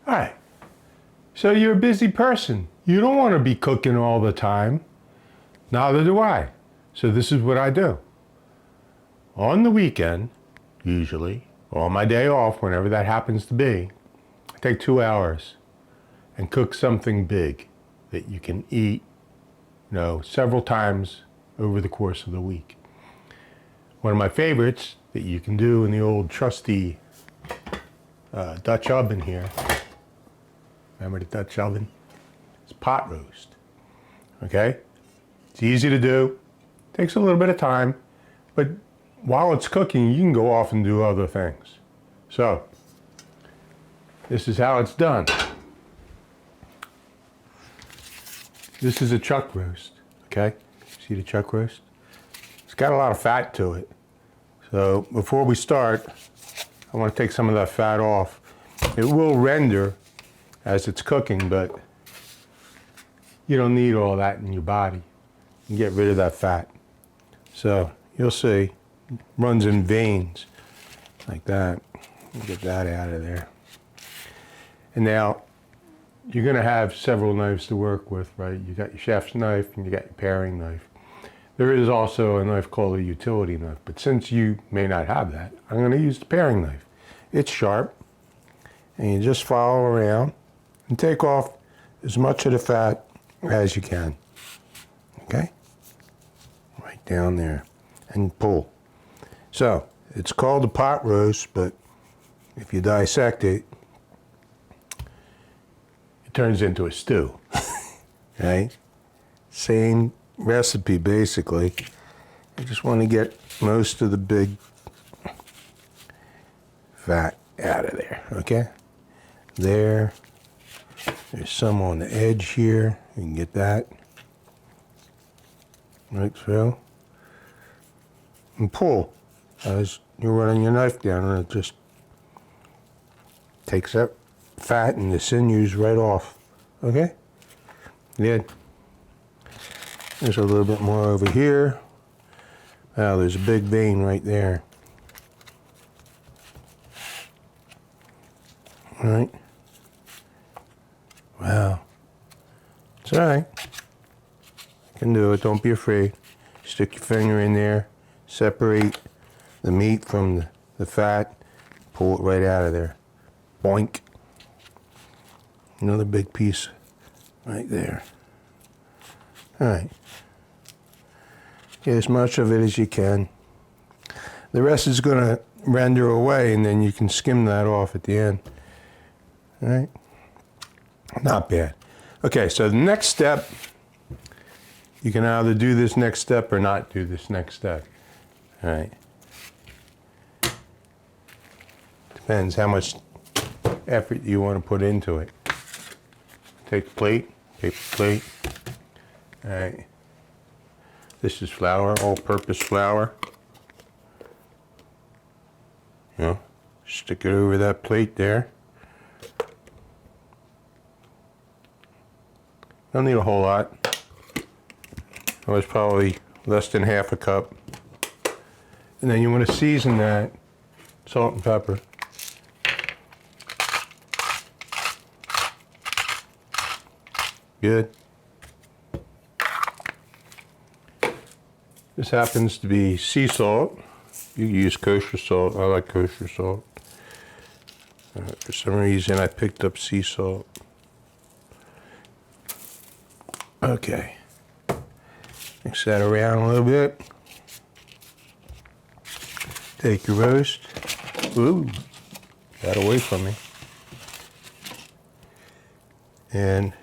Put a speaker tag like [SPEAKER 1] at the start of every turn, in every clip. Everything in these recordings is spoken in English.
[SPEAKER 1] All right. So you're a busy person. You don't want to be cooking all the time. Neither do I. So this is what I do. On the weekend, usually, or on my day off, whenever that happens to be, I take 2 hours and cook something big that you can eat, several times over the course of the week. One of my favorites that you can do in the old trusty Dutch oven here, remember the Dutch oven? It's pot roast, okay? It's easy to do, takes a little bit of time, but while it's cooking, you can go off and do other things. So, this is how it's done. This is a chuck roast, okay? See the chuck roast? It's got a lot of fat to it. So before we start, I want to take some of that fat off. It will render as it's cooking, but you don't need all that in your body. You can get rid of that fat. So you'll see, it runs in veins like that. Get that out of there. And now, you're going to have several knives to work with, right? You got your chef's knife and you got your paring knife. There is also a knife called a utility knife, but since you may not have that, I'm going to use the paring knife. It's sharp, and you just follow around and take off as much of the fat as you can. Okay? Right down there, and pull. So, it's called a pot roast, but if you dissect it, turns into a stew, right? Same recipe, basically. I just want to get most of the big fat out of there, okay? There's some on the edge here. You can get that, like so. And pull as you're running your knife down, and it just takes that fat and the sinews right off. Okay? Good. There's a little bit more over here. Wow, there's a big vein right there. All right. Wow. It's all right. You can do it. Don't be afraid. Stick your finger in there. Separate the meat from the fat. Pull it right out of there. Boink. Another big piece right there. All right. Get as much of it as you can. The rest is going to render away, and then you can skim that off at the end. All right. Not bad. Okay, so the next step, you can either do this next step or not do this next step. All right. Depends how much effort you want to put into it. Take a plate, paper plate. All right. This is flour, all-purpose flour. Stick it over that plate there. Don't need a whole lot. That was probably less than half a cup. And then you want to season that, salt and pepper. Good. This happens to be sea salt. You can use kosher salt. I like kosher salt. For some reason, I picked up sea salt. Okay. Mix that around a little bit. Take your roast. Ooh, got away from me. And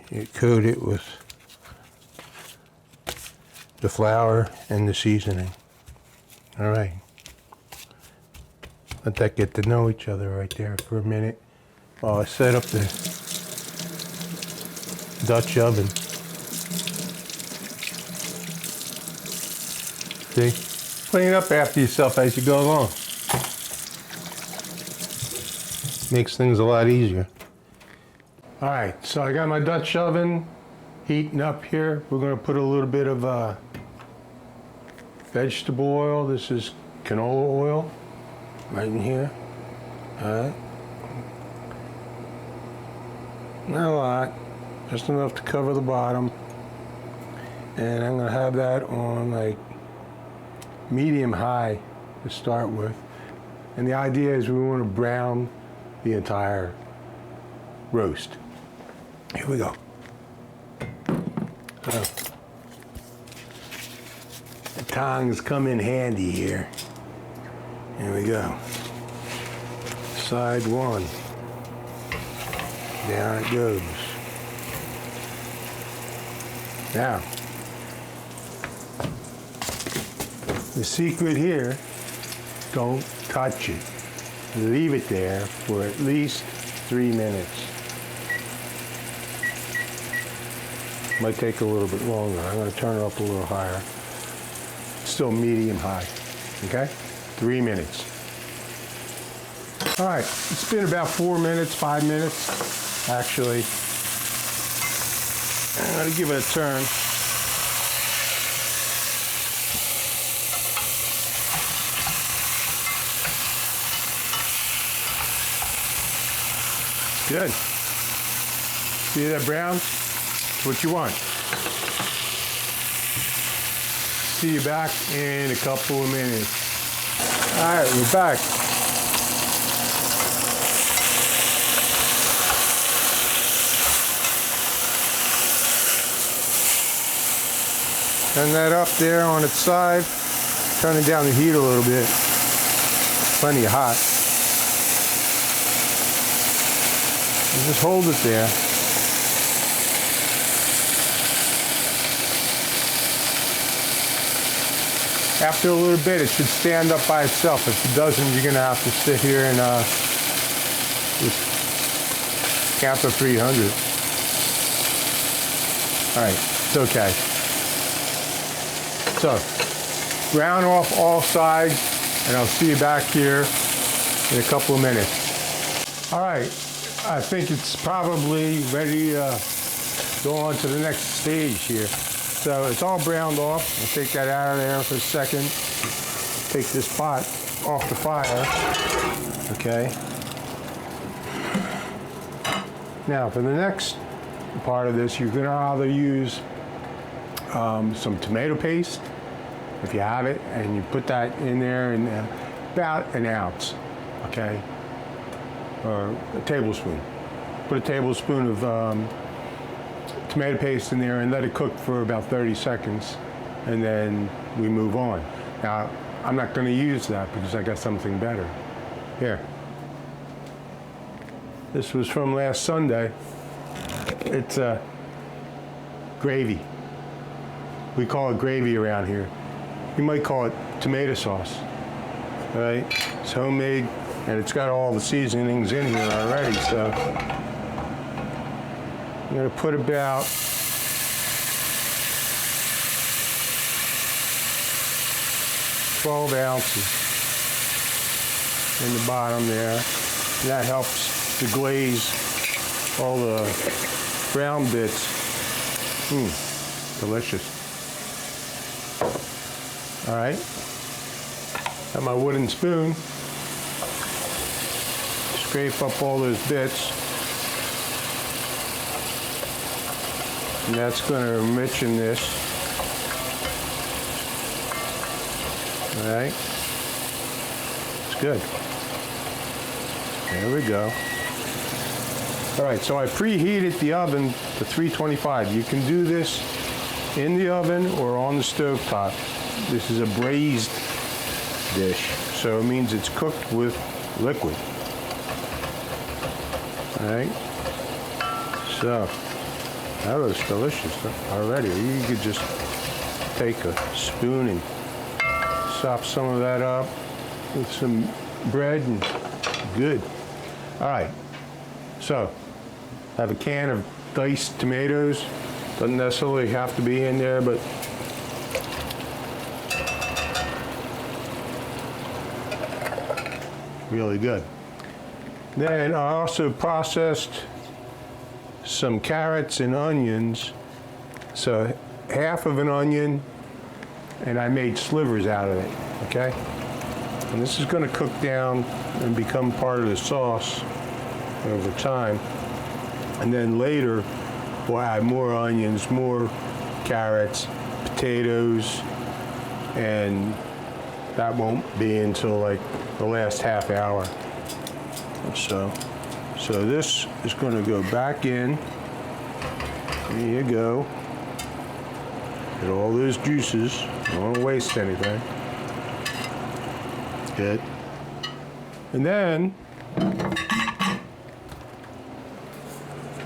[SPEAKER 1] you coat it with the flour and the seasoning. All right. Let that get to know each other right there for a minute while I set up the Dutch oven. See? Clean up after yourself as you go along. Makes things a lot easier. All right, so I got my Dutch oven heating up here. We're gonna put a little bit of vegetable oil. This is canola oil right in here. All right. Not a lot, just enough to cover the bottom. And I'm gonna have that on like medium high to start with. And the idea is we want to brown the entire roast. Here we go. So, the tongs come in handy here. Here we go. Side one. Down it goes. Now, the secret here, don't touch it. Leave it there for at least 3 minutes. Might take a little bit longer. I'm going to turn it up a little higher. Still medium high. Okay? 3 minutes. All right, it's been about 4 minutes, 5 minutes, actually. I'm going to give it a turn. Good. See that brown? It's what you want. See you back in a couple of minutes. All right, we're back. Turn that up there on its side. Turning down the heat a little bit. Plenty hot. And just hold it there. After a little bit, it should stand up by itself. If it doesn't, you're going to have to sit here and just count to 300. All right, it's okay. So, brown off all sides, and I'll see you back here in a couple of minutes. All right, I think it's probably ready to go on to the next stage here. So it's all browned off. I'll take that out of there for a second. Take this pot off the fire. Okay. Now for the next part of this, you're gonna either use some tomato paste, if you have it, and you put that in there in about an ounce, okay, or a tablespoon. Put a tablespoon of tomato paste in there and let it cook for about 30 seconds, and then we move on. Now, I'm not going to use that because I got something better. Here. This was from last Sunday. It's gravy. We call it gravy around here. You might call it tomato sauce, right? It's homemade, and it's got all the seasonings in here already, so I'm going to put about 12 ounces in the bottom there. And that helps to glaze all the brown bits. Delicious. All right, got my wooden spoon. Scrape up all those bits. And that's going to enrich in this. All right, it's good. There we go. All right, so I preheated the oven to 325. You can do this in the oven or on the stove top. This is a braised dish, so it means it's cooked with liquid. All right, so that looks delicious already. You could just take a spoon and sop some of that up with some bread and good. All right, so I have a can of diced tomatoes. Doesn't necessarily have to be in there, but really good. Then I also processed some carrots and onions. So half of an onion, and I made slivers out of it, okay? And this is going to cook down and become part of the sauce over time. And then later, we'll add more onions, more carrots, potatoes, and that won't be until like the last half hour or so. So this is going to go back in. There you go. Get all those juices. Don't want to waste anything. Good. And then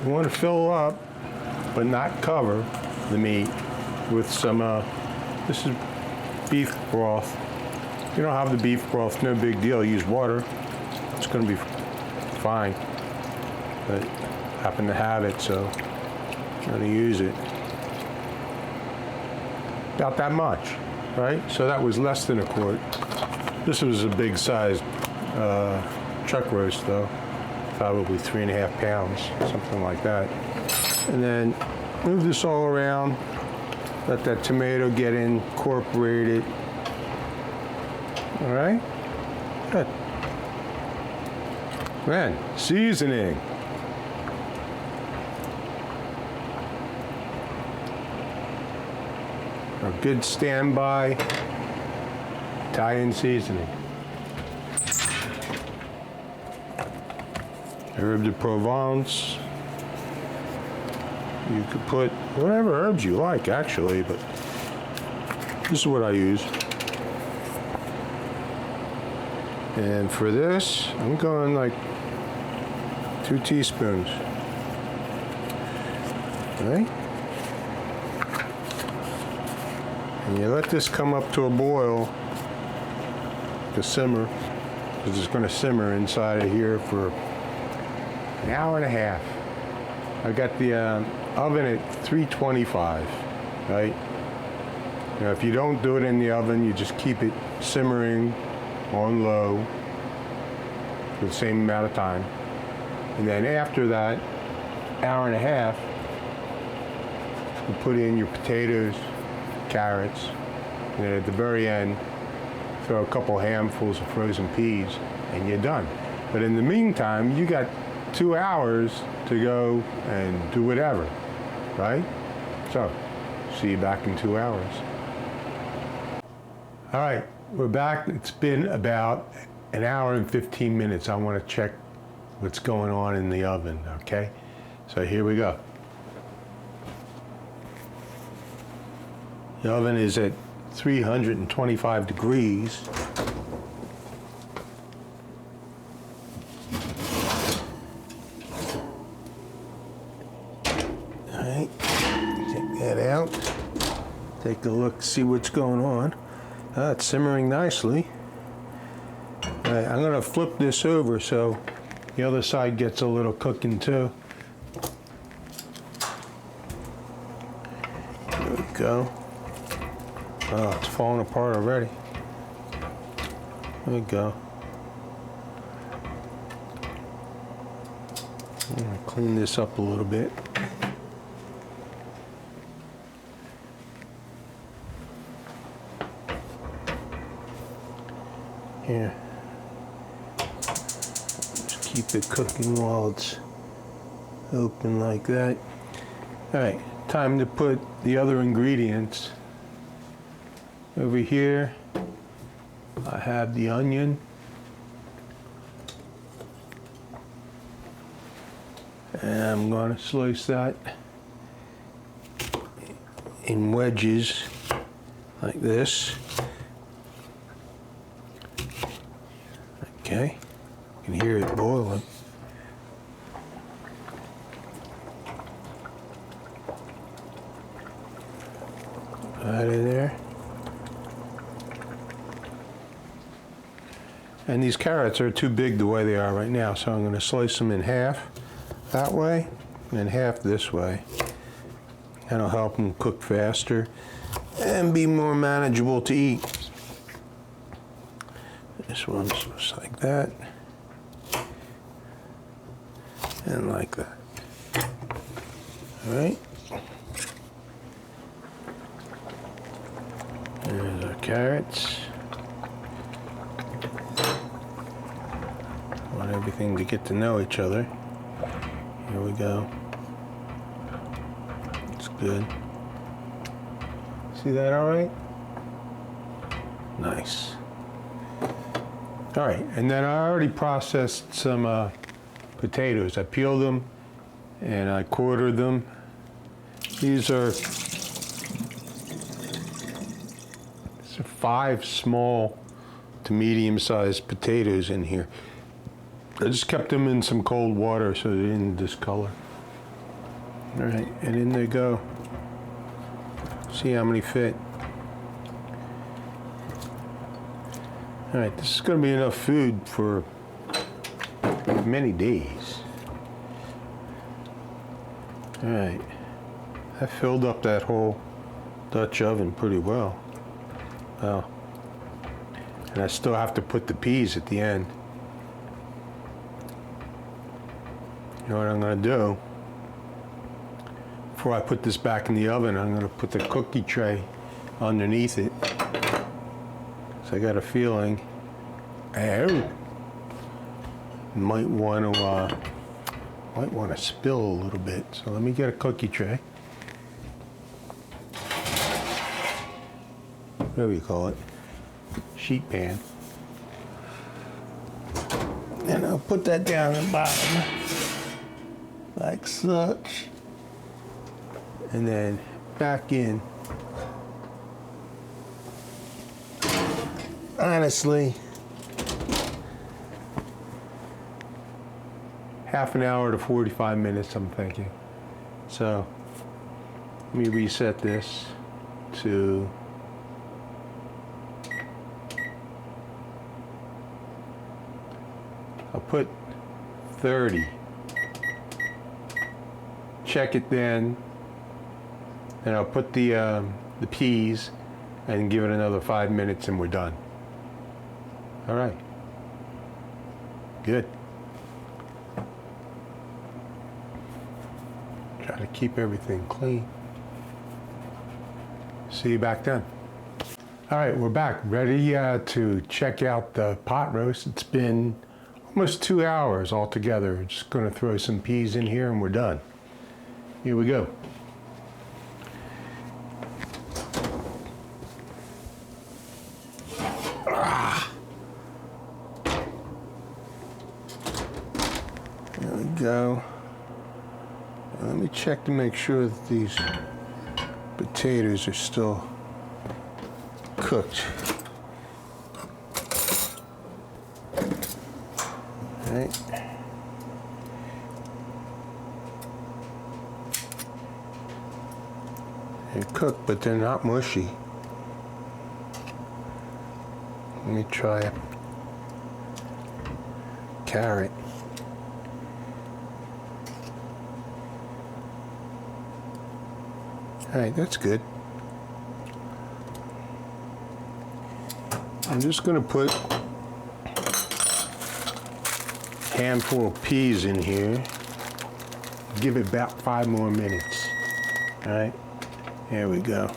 [SPEAKER 1] you want to fill up, but not cover the meat with some, this is beef broth. If you don't have the beef broth, no big deal. Use water. It's going to be fine. But I happen to have it, so I'm going to use it. About that much, right? So that was less than a quart. This was a big sized chuck roast though, probably 3.5 pounds, something like that. And then move this all around, let that tomato get incorporated. All right, good. Then seasoning. A good standby Italian seasoning. Herb de Provence. You could put whatever herbs you like, actually, but this is what I use. And for this, I'm going like 2 teaspoons. Okay? And you let this come up to a boil, to simmer, because it's going to simmer inside of here for an hour and a half. I got the oven at 325, right? Now, if you don't do it in the oven, you just keep it simmering on low for the same amount of time. And then after that hour and a half, you put in your potatoes, carrots, and then at the very end, throw a couple handfuls of frozen peas, and you're done. But in the meantime, you got 2 hours to go and do whatever, right? So, see you back in 2 hours. All right, we're back. It's been about an hour and 15 minutes. I want to check what's going on in the oven, okay? So here we go. The oven is at 325 degrees. All right, take that out. Take a look, see what's going on. It's simmering nicely. All right, I'm gonna flip this over so the other side gets a little cooking too. There we go. Oh, it's falling apart already. There we go. I'm gonna clean this up a little bit. Here. Just keep it cooking while it's open like that. All right, time to put the other ingredients. Over here, I have the onion. And I'm going to slice that in wedges like this. Okay, you can hear it boiling. Put that in there. And these carrots are too big the way they are right now, so I'm going to slice them in half that way and half this way. That'll help them cook faster and be more manageable to eat. This one's just like that and like that. All right. There's our carrots. everything to get to know each other. Here we go. It's good. See that all right? Nice. All right, and then I already processed some potatoes. I peeled them and I quartered them. These are 5 small to medium-sized potatoes in here. I just kept them in some cold water so they didn't discolor. All right, and in they go. See how many fit. All right, this is going to be enough food for many days. All right, I filled up that whole Dutch oven pretty well. Wow. And I still have to put the peas at the end. You know what I'm going to do? Before I put this back in the oven, I'm going to put the cookie tray underneath it. So I got a feeling I might want to spill a little bit. So let me get a cookie tray. Whatever you call it. Sheet pan. And I'll put that down the bottom like such. And then back in. Honestly, half an hour to 45 minutes, I'm thinking. So let me reset this to I'll put 30. Check it then. And I'll put the peas and give it another 5 minutes and we're done. All right. Good. Try to keep everything clean. See you back then. All right, we're back. Ready to check out the pot roast. It's been almost 2 hours altogether. Just going to throw some peas in here and we're done. Here we go. There we go. Let me check to make sure that these potatoes are still cooked. All right. They're cooked, but they're not mushy. Let me try a carrot. All right, that's good. I'm just going to put a handful of peas in here. Give it about 5 more minutes. All right, there we go.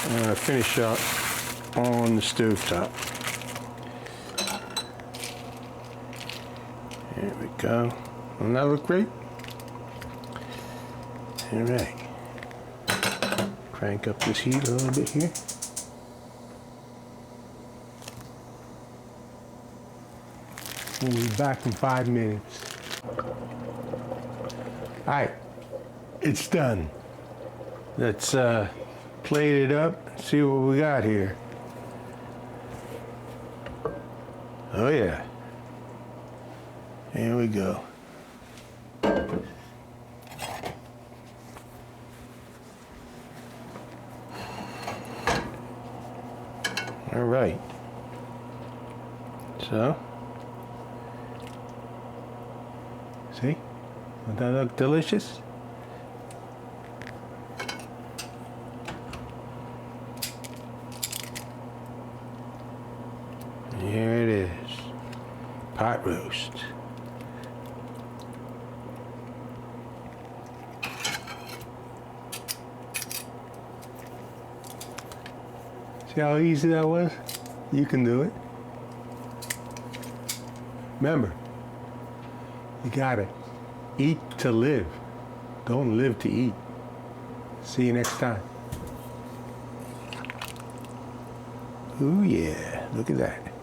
[SPEAKER 1] I'm going to finish up on the stovetop. There we go. Doesn't that look great? All right. Crank up this heat a little bit here. We'll be back in 5 minutes. All right, it's done. Let's plate it up, see what we got here. Oh yeah. Here we go. All right. So, see? Doesn't that look delicious? Here it is. Pot roast. See how easy that was? You can do it. Remember, you gotta eat to live. Don't live to eat. See you next time. Ooh yeah, look at that.